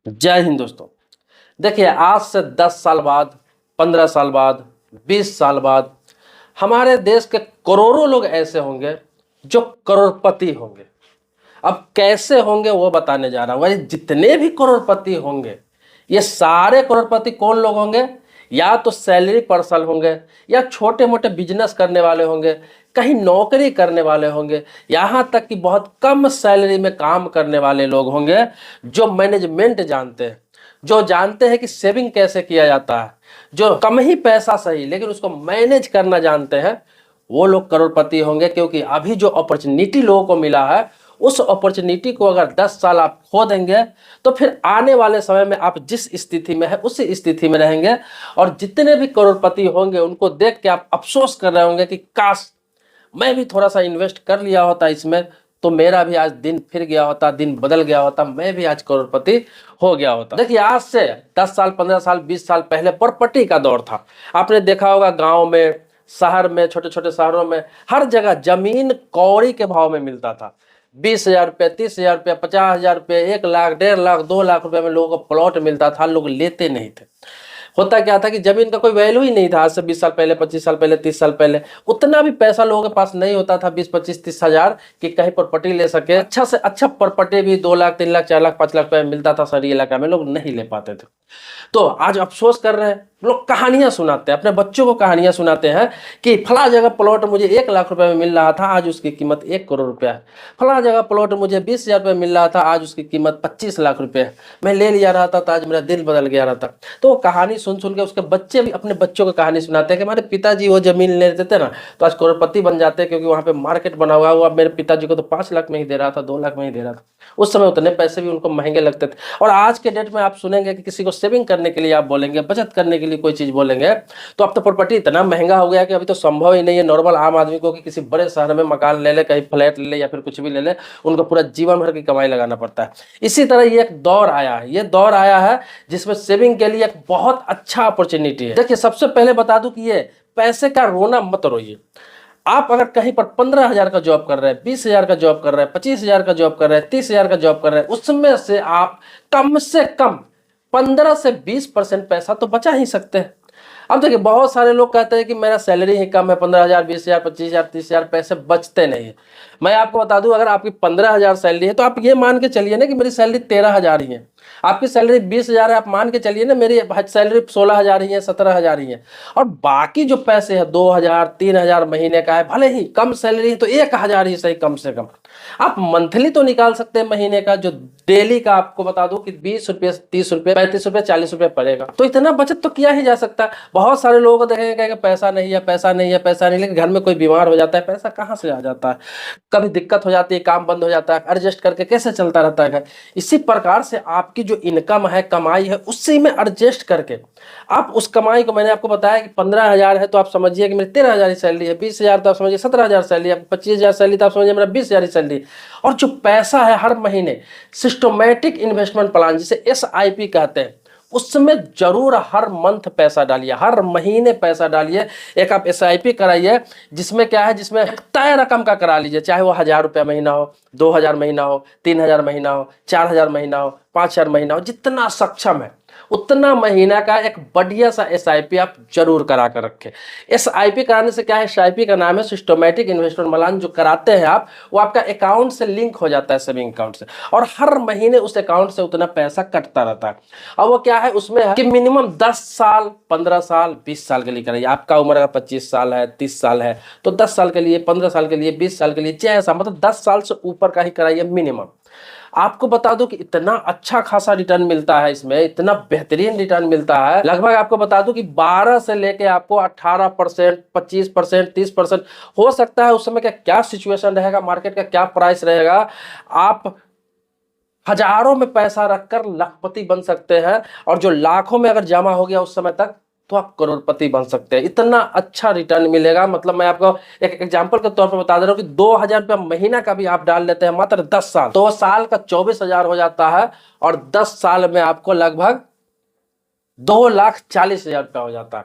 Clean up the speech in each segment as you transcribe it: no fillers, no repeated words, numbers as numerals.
जय हिंद दोस्तों। देखिए, आज से 10 साल बाद, 15 साल बाद, 20 साल बाद हमारे देश के करोड़ों लोग ऐसे होंगे जो करोड़पति होंगे। अब कैसे होंगे वो बताने जा रहा हूं। ये जितने भी करोड़पति होंगे, ये सारे करोड़पति कौन लोग होंगे? या तो सैलरी पर्सन होंगे, या छोटे मोटे बिजनेस करने वाले होंगे, कहीं नौकरी करने वाले होंगे, यहाँ तक कि बहुत कम सैलरी में काम करने वाले लोग होंगे जो मैनेजमेंट जानते हैं, जो जानते हैं कि सेविंग कैसे किया जाता है, जो कम ही पैसा सही लेकिन उसको मैनेज करना जानते हैं। वो लोग करोड़पति होंगे, क्योंकि अभी जो अपॉर्चुनिटी लोगों को मिला है, उस अपॉर्चुनिटी को अगर 10 साल आप खो देंगे तो फिर आने वाले समय में आप जिस स्थिति में है उसी स्थिति में रहेंगे। और जितने भी करोड़पति होंगे उनको देख के आप अफसोस कर रहे होंगे कि काश मैं भी थोड़ा सा इन्वेस्ट कर लिया होता इसमें, तो मेरा भी आज दिन फिर गया होता, दिन बदल गया होता, मैं भी आज करोड़पति हो गया होता। देखिए, आज से 10 साल, 15 साल, 20 साल पहले प्रॉपर्टी का दौर था। आपने देखा होगा गांव में, शहर में, छोटे छोटे शहरों में हर जगह जमीन कौड़ी के भाव में मिलता था। 20,000 रुपये, 30,000 रुपये, 50,000 रुपये, 1 लाख, 1.5 लाख, 2 लाख रुपए में लोगों को प्लॉट मिलता था। लोग लेते नहीं थे। होता क्या था कि जमीन का कोई वैल्यू ही नहीं था। आज से 20 साल पहले, 25 साल पहले, 30 साल पहले उतना भी पैसा लोगों के पास नहीं होता था, 20, 25, 30 हजार कि कहीं प्रॉपर्टी ले सके। अच्छा से अच्छा प्रॉपर्टी भी 2 लाख, 3 लाख, 4 लाख, 5 लाख रुपए मिलता था शहरी इलाका में, लोग नहीं ले पाते थे। तो आज अफसोस कर रहे हैं लोग, कहानियां सुनाते हैं, अपने बच्चों को कहानियां सुनाते हैं कि फला जगह प्लॉट मुझे 1 लाख रुपए में मिल रहा था, आज उसकी कीमत 1 करोड़ रुपया है। फला जगह प्लॉट मुझे 20,000 रुपये मिल रहा था, आज उसकी कीमत 25 लाख रुपए है। मैं ले लिया रहा था तो आज मेरा दिल बदल गया रहा था। तो वो कहानी सुन सुन के उसके बच्चे भी अपने बच्चों को कहानी सुनाते हैं कि हमारे पिताजी वो जमीन ले लेते थे ना, तो आज करोड़पति बन जाते, क्योंकि वहां पे मार्केट बना हुआ है। वो मेरे पिताजी को तो 5 लाख में ही दे रहा था, 2 लाख में ही दे रहा था। उस समय उतने पैसे भी उनको महंगे लगते थे। और आज के डेट में आप सुनेंगे कि किसी को सेविंग करने के लिए आप बोलेंगे, बचत करने के लिए कोई चीज बोलेंगे, तो अब तो प्रॉपर्टी इतना महंगा हो गया कि अभी तो संभव ही नहीं है नॉर्मल आम आदमी को कि किसी बड़े शहर में मकान ले ले, कहीं फ्लैट ले ले, या फिर कुछ भी ले ले। उनको पूरा जीवन भर की कमाई लगाना पड़ता है। इसी तरह ये एक दौर आया है, ये दौर आया है जिसमें सेविंग के लिए एक बहुत अच्छा अपॉर्चुनिटी है। देखिए, सबसे पहले बता दूं कि ये पैसे का रोना मत रोइए। आप अगर कहीं पर 15,000 का जॉब कर रहे हैं, 20,000 का जॉब कर रहे हैं, 25,000 का जॉब कर रहे हैं, 30,000 का जॉब कर रहे हैं, उसमें से आप कम से कम 15 से 20% पैसा तो बचा ही सकते हैं। अब देखिए, बहुत सारे लोग कहते हैं कि मेरा सैलरी ही कम है, 15,000, 20,000, 25,000, 30,000 पैसे बचते नहीं है। मैं आपको बता दूं, अगर आपकी 15,000 सैलरी है तो आप ये मान के चलिए ना कि मेरी सैलरी 13,000 ही है। आपकी सैलरी 20,000 है, आप मान के चलिए ना मेरी सैलरी 16,000 ही है, 17,000 ही है। और बाकी जो पैसे है 2,000, 3,000 महीने का है, भले ही कम सैलरी है तो 1,000 ही सही कम से कम आप मंथली तो निकाल सकते हैं महीने का। जो डेली का आपको बता दूं कि 20 रुपये, 30 रुपये, 35 रुपये, 40 रुपये पड़ेगा, तो इतना बचत तो किया ही जा सकता है। बहुत सारे लोगों को देखेंगे कि पैसा नहीं है, पैसा नहीं है, पैसा नहीं, लेकिन घर में कोई बीमार हो जाता है, पैसा कहाँ से आ जाता है? कभी दिक्कत हो जाती है, काम बंद हो जाता है, एडजस्ट करके कैसे चलता रहता है। इसी प्रकार से आपकी जो इनकम है, कमाई है, उससे में एडजस्ट करके आप उस कमाई को, मैंने आपको बताया कि 15,000 है तो आप समझिए कि मेरी 13,000 ही सैलरी है, 20,000 तो आप समझिए 17,000 सैलरी है, 25,000 सैलरी तो आप समझिए मेरा 20,000 ही सैलरी। और जो पैसा है हर महीने सिस्टमैटिक इन्वेस्टमेंट प्लान, जिसे SIP कहते हैं, उसमें जरूर हर मंथ पैसा डालिए, हर महीने पैसा डालिए। एक आप SIP कराइए जिसमें क्या है, जिसमें तय रकम का करा लीजिए, चाहे वो 1,000 रुपया महीना हो, 2,000 महीना हो, 3,000 महीना हो, 4,000 महीना हो, 5,000 महीना हो, जितना सक्षम है उतना महीना का एक बढ़िया सा SIP आप जरूर करा कर रखें। SIP कराने से क्या है, SIP का नाम है सिस्टमैटिक इन्वेस्टमेंट प्लान। जो कराते हैं आप, वो आपका अकाउंट से लिंक हो जाता है, सेविंग अकाउंट से, और हर महीने उस अकाउंट से उतना पैसा कटता रहता है। और वो क्या है, उसमें है कि मिनिमम 10 साल, 15 साल, 20 साल के लिए कराइए। आपका उम्र अगर 25 साल है, 30 साल है, तो 10 साल के लिए, 15 साल के लिए, 20 साल के लिए, जैसा मतलब 10 साल से ऊपर का ही कराइए मिनिमम। आपको बता दूं कि इतना अच्छा खासा रिटर्न मिलता है इसमें, इतना बेहतरीन रिटर्न मिलता है। लगभग आपको बता दूं कि 12 से लेके आपको 18%, 25%, 30% हो सकता है। उस समय का क्या सिचुएशन रहेगा, मार्केट का क्या प्राइस रहेगा, आप हजारों में पैसा रखकर लाखपति बन सकते हैं। और जो लाखों में अगर जमा हो गया उस समय तक, तो आप करोड़पति बन सकते हैं। इतना अच्छा रिटर्न मिलेगा। मतलब मैं आपको एक एग्जांपल के तौर पर बता दे रहा हूं कि 2,000 रुपया महीना का भी आप डाल लेते हैं मात्र 10 साल, तो साल का 24,000 हो जाता है। और 10 साल में आपको लगभग 2,40,000 रुपया हो जाता है।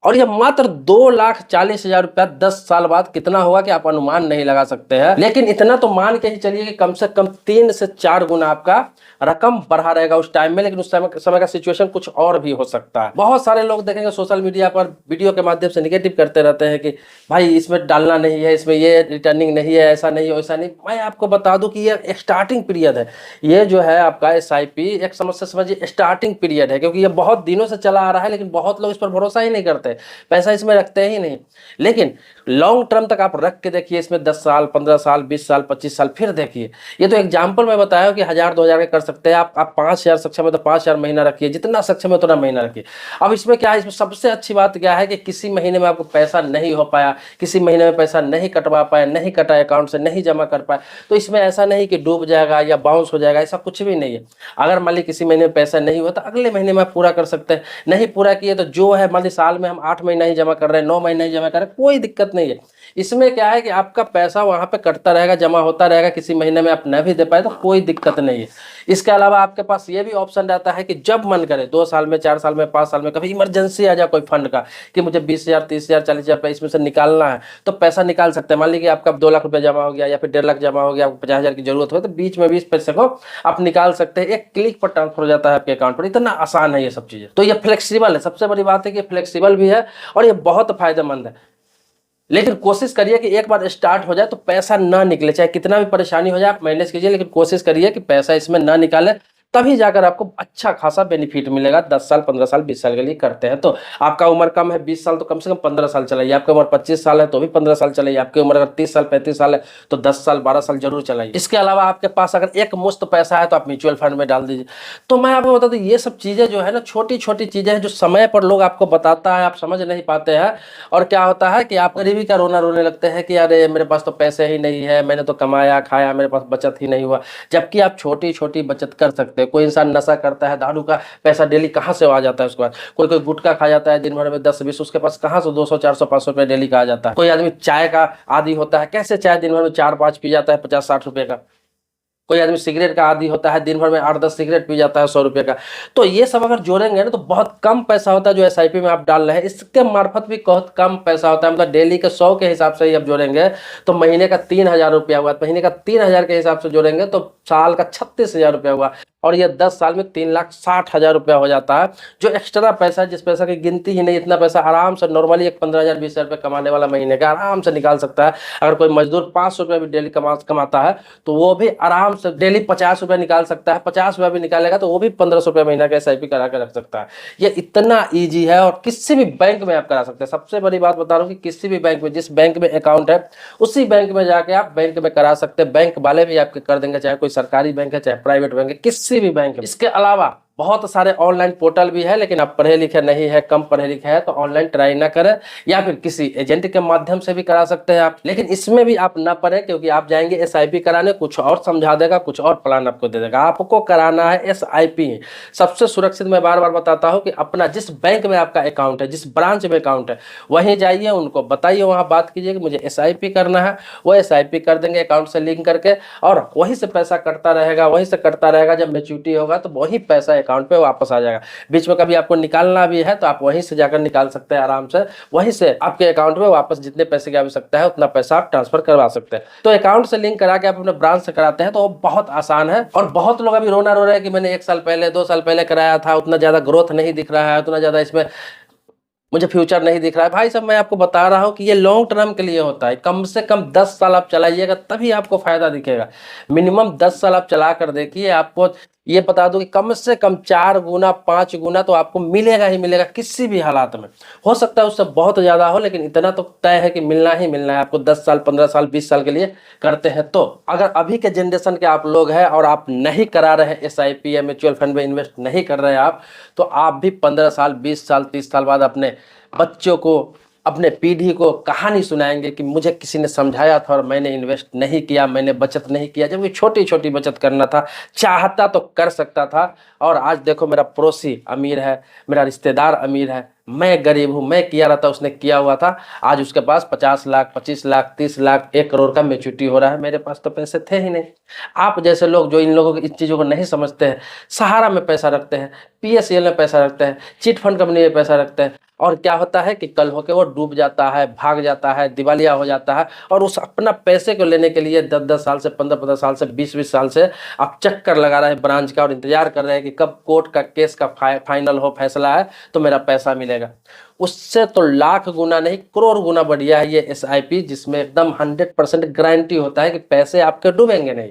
और ये मात्र 2,40,000 रुपया 10 साल बाद कितना होगा कि आप अनुमान नहीं लगा सकते हैं। लेकिन इतना तो मान के ही चलिए कि कम से कम 3 से 4 गुना आपका रकम बढ़ा रहेगा उस टाइम में। लेकिन उस समय का सिचुएशन कुछ और भी हो सकता है। बहुत सारे लोग देखेंगे सोशल मीडिया पर वीडियो के माध्यम से निगेटिव करते रहते हैं कि भाई इसमें डालना नहीं है, इसमें ये रिटर्निंग नहीं है, ऐसा नहीं है, वैसा नहीं। मैं आपको बता दूं कि ये स्टार्टिंग पीरियड है। ये जो है आपका SIP एक समस्या समझिए स्टार्टिंग पीरियड है, क्योंकि ये बहुत दिनों से चला आ रहा है, लेकिन बहुत लोग इस पर भरोसा ही नहीं करते, पैसा इसमें रखते ही नहीं। लेकिन लॉन्ग टर्म तक आप रख के देखिए, इसमें 10 साल, 15 साल, 20 साल, 25 साल, फिर देखिए। ये तो एग्जाम्पल मैं बताया कि 1,000-2,000 के कर सकते हैं आप 5,000 सक्षम है तो 5,000 महीना रखिए, जितना सक्षम है उतना महीना रखिए। अब इसमें क्या है, इसमें सबसे अच्छी बात क्या है कि किसी महीने में आपको पैसा नहीं हो पाया, किसी महीने में पैसा नहीं कटवा पाए, नहीं कटा, अकाउंट से नहीं जमा कर पाए, तो इसमें ऐसा नहीं कि डूब जाएगा या बाउंस हो जाएगा, ऐसा कुछ भी नहीं है। अगर मान ली किसी महीने में पैसा नहीं हुआ तो अगले महीने में आप पूरा कर सकते हैं। नहीं पूरा किए तो जो है, मान ली साल में हम 8 महीना ही जमा कर रहे हैं, 9 महीने ही जमा कर रहे हैं, कोई दिक्कत नहीं है। इसमें क्या है कि आपका पैसा वहां पे कटता रहेगा, जमा होता रहेगा। किसी महीने में आप न भी दे पाए तो कोई दिक्कत नहीं है। इसके अलावा आपके पास ये भी ऑप्शन रहता है कि जब मन करे 2 साल में, 4 साल में, 5 साल में, कभी इमरजेंसी आ जाए कोई फंड का कि मुझे 20,000, 30,000, 40,000 रुपये इसमें से निकालना है, तो पैसा निकाल सकते हैं। मान लीजिए आपका 2 लाख रुपया जमा हो गया या फिर 1.5 लाख जमा हो गया, आपको 50,000 की जरूरत हो तो बीच में भी इस पैसे को आप निकाल सकते हैं। एक क्लिक पर ट्रांसफर हो जाता है आपके अकाउंट पर। इतना आसान है ये सब चीजें। तो ये फ्लेक्सिबल है, सबसे बड़ी बात है कि फ्लेक्सिबल भी है और ये बहुत फायदेमंद है। लेकिन कोशिश करिए कि एक बार स्टार्ट हो जाए तो पैसा ना निकले, चाहे कितना भी परेशानी हो जाए आप मैनेज कीजिए, लेकिन कोशिश करिए कि पैसा इसमें ना निकाले, तभी जाकर आपको अच्छा खासा बेनिफिट मिलेगा। 10 साल, 15 साल, 20 साल के लिए करते हैं तो। आपका उम्र कम है 20 साल तो कम से कम 15 साल चलाइए। आपकी उम्र 25 साल है तो भी 15 साल चलाइए। आपकी उम्र अगर 30 साल, 35 साल है तो 10 साल, 12 साल जरूर चलाइए। इसके अलावा आपके पास अगर एक मुश्त पैसा है तो आप म्यूचुअल फंड में डाल दीजिए। तो मैं आपको बता दूं, ये सब चीजें जो है ना, छोटी छोटी चीजें हैं जो समय पर लोग आपको बताता है, आप समझ नहीं पाते हैं। और क्या होता है कि आप गरीबी का रोना रोने लगते हैं कि अरे मेरे पास तो पैसे ही नहीं है, मैंने तो कमाया खाया, मेरे पास बचत ही नहीं हुआ। जबकि आप छोटी छोटी बचत कर सकते हैं। कोई इंसान नशा करता है, दारू का पैसा डेली कहाँ से आ जाता है उसके बाद। कोई कोई गुटखा खा जाता है दिन भर में 10-20, उसके पास कहाँ से 200, 400, 500 रुपये डेली का आ जाता है। कोई आदमी चाय का आदी होता है, कैसे चाय दिन भर में 4-5 पी जाता है 50-60 रुपये का। कोई आदमी सिगरेट का आदी होता है, दिन भर में 8-10 सिगरेट पी जाता है 100 रुपये का। तो ये सब अगर जोड़ेंगे ना तो बहुत कम पैसा होता है जो SIP में आप डाल रहे हैं। इसके मार्फत भी बहुत कम पैसा होता है, मतलब डेली के 100 के हिसाब से ही आप जोड़ेंगे तो महीने का 3,000 रुपया हुआ। महीने का 3,000 के हिसाब से जोड़ेंगे तो साल का 36,000 रुपया हुआ। और ये 10 साल में 3,60,000 रुपया हो जाता है। जो एक्स्ट्रा पैसा है, जिस पैसा की गिनती ही नहीं, इतना पैसा आराम से नॉर्मली एक 15,000, 20,000 रुपये कमाने वाला महीने का आराम से निकाल सकता है। अगर कोई मजदूर 500 रुपये भी डेली कमाता है तो वो भी आराम से डेली 50 रुपये निकाल सकता है। 50 रुपये भी निकालेगा तो वो भी 1,500 रुपये महीना का SIP करा के रख सकता है। ये इतना ईजी है और किसी भी बैंक में आप करा सकते हैं। सबसे बड़ी बात बता रहा हूँ कि किसी भी बैंक में, जिस बैंक में अकाउंट है उसी बैंक में जाके आप बैंक में करा सकते हैं। बैंक वाले भी आपके कर देंगे, चाहे कोई सरकारी बैंक है, चाहे प्राइवेट बैंक है, किसी भी बैंक में। इसके अलावा बहुत सारे ऑनलाइन पोर्टल भी है, लेकिन आप पढ़े लिखे नहीं है, कम पढ़े लिखे हैं तो ऑनलाइन ट्राई ना करें, या फिर किसी एजेंट के माध्यम से भी करा सकते हैं आप। लेकिन इसमें भी आप ना पढ़ें, क्योंकि आप जाएंगे SIP कराने, कुछ और समझा देगा, कुछ और प्लान आपको दे देगा। आपको कराना है SIP। सबसे सुरक्षित मैं बार बार बताता हूँ कि अपना जिस बैंक में आपका अकाउंट है, जिस ब्रांच में अकाउंट है, वहीं जाइए, उनको बताइए, वहाँ बात कीजिए कि मुझे SIP करना है। वो SIP कर देंगे अकाउंट से लिंक करके, और वहीं से पैसा कटता रहेगा, वहीं से कटता रहेगा। जब मैच्योरिटी होगा तो वही पैसा अकाउंट पे वापस आ जाएगा। बीच में कभी आपको निकालना भी है तो आप वहीं से जाकर निकाल सकते हैं आराम से। वहीं से आपके अकाउंट में वापस जितने पैसे की आवश्यकता है उतना पैसा आप ट्रांसफर करवा सकते हैं। तो अकाउंट से लिंक करा के आप अपने ब्रांच से कराते हैं तो वो बहुत आसान है। और बहुत लोग अभी रोना रो रहे हैं कि मैंने 1 साल पहले, 2 साल पहले कराया था, उतना ज्यादा ग्रोथ नहीं दिख रहा है, उतना ज्यादा इसमें मुझे फ्यूचर नहीं दिख रहा है। भाई साहब, मैं आपको बता रहा हूं कि ये लॉन्ग टर्म के लिए होता है। कम से कम 10 साल आप चलाइएगा तभी आपको फायदा दिखेगा। मिनिमम 10 साल आप चला कर देखिए, आपको ये बता दो कि कम से कम 4 गुना, 5 गुना तो आपको मिलेगा ही मिलेगा किसी भी हालात में। हो सकता है उससे बहुत ज्यादा हो, लेकिन इतना तो तय है कि मिलना ही मिलना है आपको। 10 साल, 15 साल, 20 साल के लिए करते हैं तो। अगर अभी के जनरेशन के आप लोग हैं और आप नहीं करा रहे SIP या म्यूचुअल फंड में इन्वेस्ट नहीं कर रहे आप, तो आप भी 15 साल, 20 साल, 30 साल बाद अपने बच्चों को, अपने पीढ़ी को कहानी सुनाएंगे कि मुझे किसी ने समझाया था और मैंने इन्वेस्ट नहीं किया, मैंने बचत नहीं किया। जबकि छोटी छोटी बचत करना था, चाहता तो कर सकता था। और आज देखो, मेरा पड़ोसी अमीर है, मेरा रिश्तेदार अमीर है, मैं गरीब हूँ, मैं किया रहा था, उसने किया हुआ था, आज उसके पास 50 लाख, 25 लाख, 30 लाख, 1 करोड़ का मैच्योरिटी हो रहा है। मेरे पास तो पैसे थे ही नहीं। आप जैसे लोग जो इन लोगों की इन चीज़ों को नहीं समझते हैं, सहारा में पैसा रखते हैं, पीएसएल में पैसा रखते हैं, चिट फंड कंपनी में पैसा रखते हैं, और क्या होता है कि कल होके वो डूब जाता है, भाग जाता है, दिवालिया हो जाता है, और उस अपना पैसे को लेने के लिए 10-10 साल से, 15-15 साल से, 20-20 साल से आप चक्कर लगा रहे हैं ब्रांच का, और इंतजार कर रहे हैं कि कब कोर्ट का केस का फाइनल हो, फैसला है तो मेरा पैसा मिलेगा। उससे तो लाख गुना नहीं, करोड़ गुना बढ़िया है ये एसआईपी, जिसमें एकदम 100% गारंटी होता है कि पैसे आपके डूबेंगे नहीं,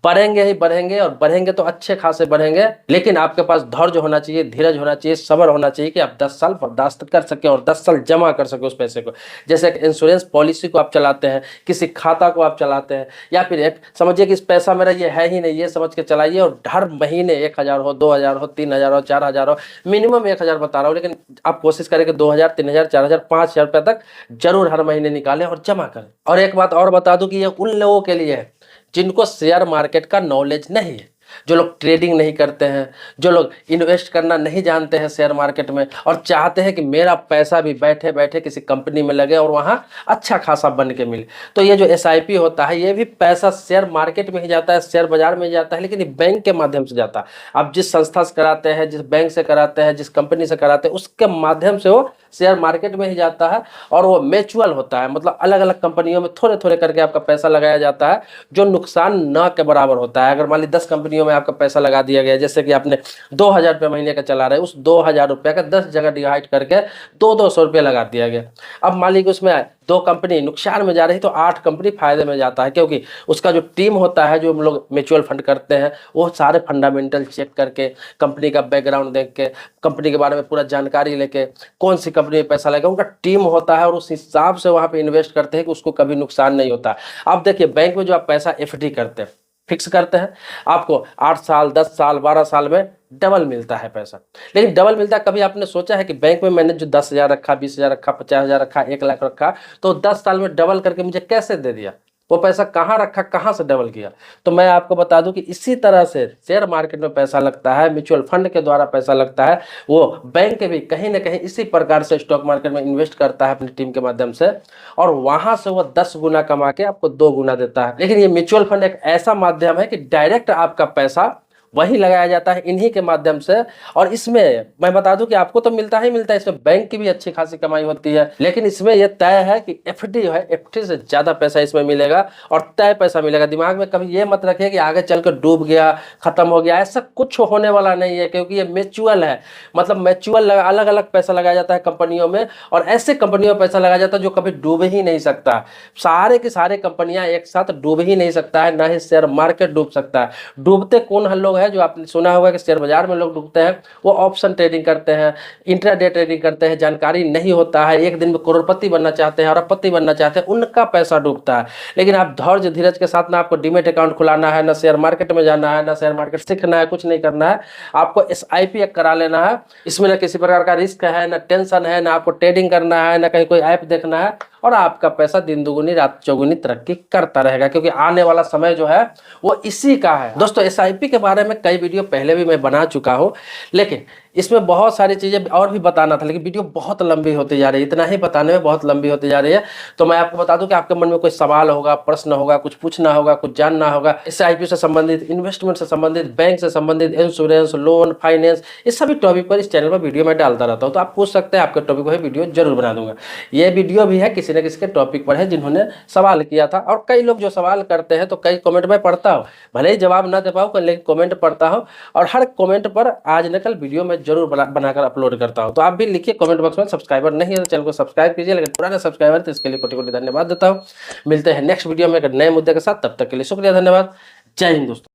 बढ़ेंगे ही बढ़ेंगे, और बढ़ेंगे तो अच्छे खासे बढ़ेंगे। लेकिन आपके पास धैर्य होना चाहिए, धीरज होना चाहिए, सब्र होना चाहिए कि आप 10 साल बर्दाश्त कर सके और 10 साल जमा कर सके उस पैसे को। जैसे एक इंश्योरेंस पॉलिसी को आप चलाते हैं, किसी खाता को आप चलाते हैं, या फिर एक समझिए कि इस पैसा मेरा ये है ही नहीं, ये समझ के चलाइए, और हर महीने 1000 हो, 2000 हो, 3000 हो, 4000 हो, मिनिमम 1000 बता रहा हूँ, लेकिन आप कोशिश करें कि 2000, 3000, 4000, 5000 रुपये तक जरूर हर महीने निकालें और जमा करें। और एक बात और बता दूं कि ये उन लोगों के लिए है जिनको शेयर मार्केट का नॉलेज नहीं है, जो लोग ट्रेडिंग नहीं करते हैं, जो लोग इन्वेस्ट करना नहीं जानते हैं शेयर मार्केट में, और चाहते हैं कि मेरा पैसा भी बैठे बैठे किसी कंपनी में लगे और वहाँ अच्छा खासा बन के मिले। तो ये जो एसआईपी होता है, ये भी पैसा शेयर मार्केट में ही जाता है, शेयर बाजार में ही जाता है, लेकिन ये बैंक के माध्यम से जाता है। आप जिस संस्था से कराते हैं, जिस बैंक से कराते हैं, जिस कंपनी से कराते हैं, उसके माध्यम से वो शेयर मार्केट में ही जाता है, और वो म्यूचुअल होता है, मतलब अलग अलग कंपनियों में थोड़े थोड़े करके आपका पैसा लगाया जाता है, जो नुकसान न के बराबर होता है। अगर मान ली 10 कंपनियों में आपका पैसा लगा दिया गया, जैसे कि आपने 2000 रुपये महीने का चला रहे, उस 2000 रुपये का 10 जगह डिवाइड करके 200 रुपये लगा दिया गया। अब मान ली कि उसमें 2 कंपनी नुकसान में जा रही तो 8 कंपनी फायदे में जाता है, क्योंकि उसका जो टीम होता है, जो हम लोग म्यूचुअल फंड करते हैं, वो सारे फंडामेंटल चेक करके, कंपनी का बैकग्राउंड देख के, कंपनी के बारे में पूरा जानकारी लेके, कौन सी कंपनी में पैसा लगेगा, उनका टीम होता है, और उस हिसाब से वहाँ पे इन्वेस्ट करते हैं कि उसको कभी नुकसान नहीं होता। आप देखिए बैंक में जो आप पैसा एफडी करते हैं, फिक्स करते हैं, आपको 8 साल, 10 साल, 12 साल में डबल मिलता है पैसा। लेकिन डबल मिलता है, कभी आपने सोचा है कि बैंक में मैंने जो 10,000 रखा, 20,000 रखा, 50,000 रखा, 1 लाख रखा, तो 10 साल में डबल करके मुझे कैसे दे दिया? वो पैसा कहाँ रखा, कहाँ से डबल किया? तो मैं आपको बता दूं कि इसी तरह से शेयर मार्केट में पैसा लगता है, म्यूचुअल फंड के द्वारा पैसा लगता है। वो बैंक भी कहीं ना कहीं इसी प्रकार से स्टॉक मार्केट में इन्वेस्ट करता है अपनी टीम के माध्यम से, और वहां से वो 10 गुना कमा के आपको 2 गुना देता है। लेकिन ये म्यूचुअल फंड एक ऐसा माध्यम है कि डायरेक्ट आपका पैसा वही लगाया जाता है इन्हीं के माध्यम से, और इसमें मैं बता दूं कि आपको तो मिलता ही मिलता है, इसमें बैंक की भी अच्छी खासी कमाई होती है, लेकिन इसमें यह तय है कि एफडी है, एफडी से ज्यादा पैसा इसमें मिलेगा, और तय पैसा मिलेगा। दिमाग में कभी ये मत रखिए कि आगे चलकर डूब गया, खत्म हो गया, ऐसा कुछ होने वाला नहीं है, क्योंकि ये म्यूचुअल है। मतलब म्यूचुअल अलग अलग पैसा लगाया जाता है कंपनियों में, और ऐसे कंपनियों में पैसा लगाया जाता है जो कभी डूब ही नहीं सकता। सारे की सारे कंपनियां एक साथ डूब ही नहीं सकता है, ना ही शेयर मार्केट डूब सकता है। डूबते कौन लोग है? जो आपने सुना होगा कि शेयर बाजार में लोग डूबते हैं, वो ऑप्शन ट्रेडिंग करते हैं, इंट्राडे ट्रेडिंग करते हैं, जानकारी नहीं होता है, एक दिन में करोड़पति बनना चाहते हैं, अरबपति बनना चाहते हैं, उनका पैसा डूबता है। लेकिन आप धैर्य धीरज के साथ ना आपको डीमेट अकाउंट खुलाना है, ना शेयर मार्केट में जाना है, ना शेयर मार्केट सीखना है, कुछ नहीं करना है, आपको एसआईपी करा लेना है। इसमें ना किसी प्रकार का रिस्क है, ना टेंशन है, ना आपको ट्रेडिंग करना है, ना कहीं कोई ऐप देखना है, और आपका पैसा दिन दुगुनी रात चौगुनी तरक्की करता रहेगा, क्योंकि आने वाला समय जो है वो इसी का है। दोस्तों, एसआईपी के बारे में कई वीडियो पहले भी मैं बना चुका हूं, लेकिन इसमें बहुत सारी चीजें और भी बताना था, लेकिन वीडियो बहुत लंबी होती जा रही है, इतना ही बताने में बहुत लंबी होती जा रही है। तो मैं आपको बता दूं कि आपके मन में कोई सवाल होगा, प्रश्न होगा, कुछ पूछना होगा, कुछ जानना होगा, एसआईपी से संबंधित, इन्वेस्टमेंट से संबंधित, बैंक से संबंधित, इंश्योरेंस, लोन, फाइनेंस, इस सभी टॉपिक पर इस चैनल पर वीडियो मैं डालता रहता हूँ। तो आप पूछ सकते हैं, आपके टॉपिक पर वीडियो जरूर बना दूंगा। ये वीडियो भी है किसी न किसी के टॉपिक पर है जिन्होंने सवाल किया था, और कई लोग जो सवाल करते हैं तो कई कमेंट में पढ़ता हूँ, भले ही जवाब ना दे पाऊँ, लेकिन कमेंट पढ़ता हूँ, और हर कमेंट पर आज न कल वीडियो में जरूर बनाकर अपलोड करता हूँ। तो आप भी लिखिए कमेंट बॉक्स में, सब्सक्राइबर नहीं है तो चैनल को सब्सक्राइब कीजिए, लेकिन पुराने सब्सक्राइबर तो इसके लिए कोटि कोटि धन्यवाद देता हूँ। मिलते हैं नेक्स्ट वीडियो में एक नए मुद्दे के साथ, तब तक के लिए शुक्रिया, धन्यवाद, जय हिंद दोस्तों।